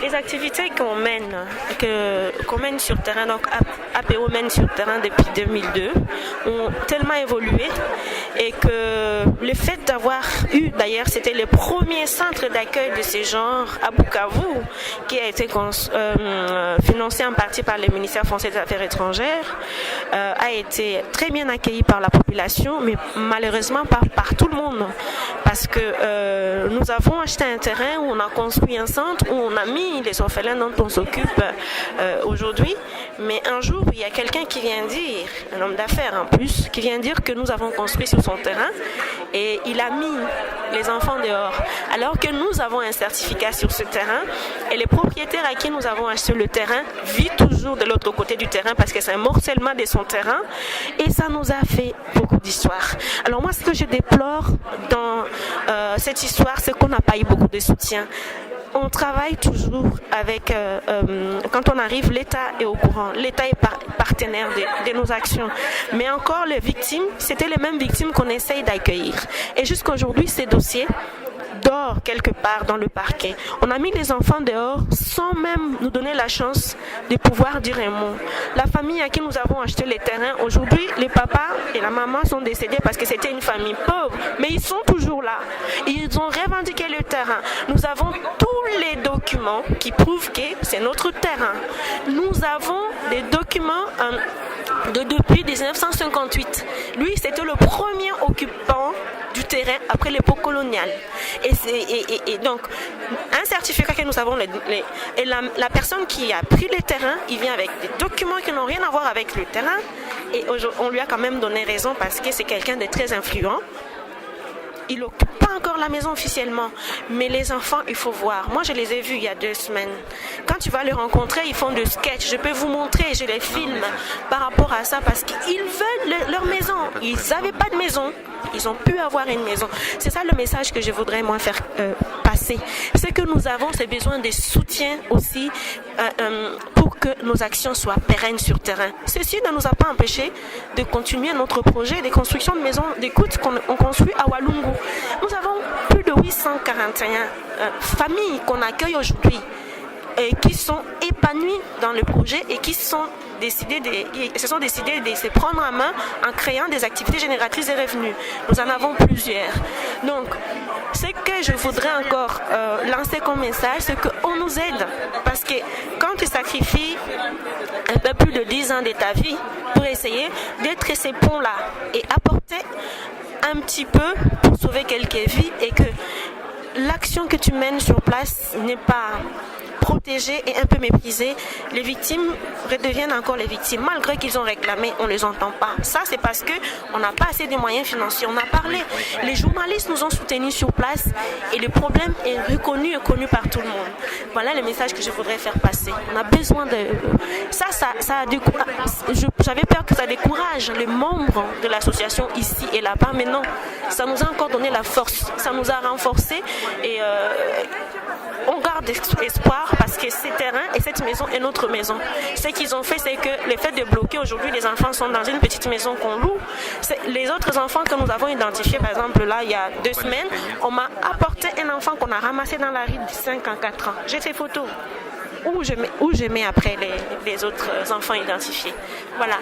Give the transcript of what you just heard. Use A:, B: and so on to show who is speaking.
A: Les activités qu'on mène sur terrain, donc APO mène sur terrain depuis 2002, ont tellement évolué et que le fait d'avoir eu, d'ailleurs, c'était le premier centre d'accueil de ce genre à Bukavu, qui a été financé en partie par le ministère français des Affaires étrangères, a été très bien accueilli par la population, mais malheureusement par tout le monde, parce que nous avons acheté un terrain où on a construit un centre, où on a mis les orphelins dont on s'occupe aujourd'hui, mais un jour, il y a quelqu'un qui vient dire, un homme d'affaires en plus, qui vient dire que nous avons construit sur son terrain et il a mis les enfants dehors, alors que nous avons un certificat sur ce terrain et les propriétaires à qui nous avons acheté le terrain vivent toujours de l'autre côté du terrain parce que c'est un morcellement de son terrain et ça nous a fait beaucoup d'histoires. Alors moi, ce que je déplore dans cette histoire, c'est qu'on n'a pas eu beaucoup de soutien. On travaille toujours avec, quand on arrive, l'État est au courant, l'État est partenaire de nos actions. Mais encore, les victimes, c'était les mêmes victimes qu'on essaye d'accueillir. Et jusqu'à aujourd'hui, ces dossiers dort quelque part dans le parquet. On a mis les enfants dehors sans même nous donner la chance de pouvoir dire un mot. La famille à qui nous avons acheté les terrains, aujourd'hui, les papas et la maman sont décédés parce que c'était une famille pauvre, mais ils sont toujours là. Ils ont revendiqué le terrain. Nous avons tous les documents qui prouvent que c'est notre terrain. Nous avons des documents depuis 1958. Lui, c'était le premier occupant du terrain après l'époque coloniale. Et donc, un certificat que nous avons, et la personne qui a pris le terrain, il vient avec des documents qui n'ont rien à voir avec le terrain, et on lui a quand même donné raison parce que c'est quelqu'un de très influent. Il n'occupe pas encore la maison officiellement, mais les enfants, il faut voir. Moi, je les ai vus il y a 2 semaines. Quand tu vas les rencontrer, ils font des sketchs. Je peux vous montrer, je les filme par rapport à ça parce qu'ils veulent leur maison. Ils n'avaient pas de maison. Ils ont pu avoir une maison. C'est ça le message que je voudrais moi faire passer. Ce que nous avons, c'est besoin de soutien aussi pour que nos actions soient pérennes sur terrain. Ceci ne nous a pas empêché de continuer notre projet de construction de maisons d'écoute qu'on construit à Walungu. Nous avons plus de 841 familles qu'on accueille aujourd'hui et qui sont épanouies dans le projet et qui se sont décidées de se prendre en main en créant des activités génératrices de revenus. Nous en avons plusieurs. Donc, ce que je voudrais encore lancer comme message, c'est qu'on nous aide. Parce que quand tu sacrifies un peu plus de 10 ans de ta vie pour essayer d'être ces ponts-là et apporter un petit peu pour sauver quelques vies et que l'action que tu mènes sur place n'est pas protégés et un peu méprisés, les victimes redeviennent encore les victimes. Malgré qu'ils ont réclamé, on ne les entend pas. Ça, c'est parce qu'on n'a pas assez de moyens financiers. On a parlé. Les journalistes nous ont soutenus sur place et le problème est reconnu et connu par tout le monde. Voilà le message que je voudrais faire passer. On a besoin de... J'avais peur que ça décourage les membres de l'association ici et là-bas, mais non. Ça nous a encore donné la force. Ça nous a renforcés et... on garde espoir parce que ces terrains et cette maison est notre maison. Ce qu'ils ont fait, c'est que le fait de bloquer aujourd'hui, les enfants sont dans une petite maison qu'on loue. Les autres enfants que nous avons identifiés, par exemple, là, il y a 2 semaines, on m'a apporté un enfant qu'on a ramassé dans la rue de 5 ans, 4 ans. J'ai ces photos où je mets après les autres enfants identifiés. Voilà.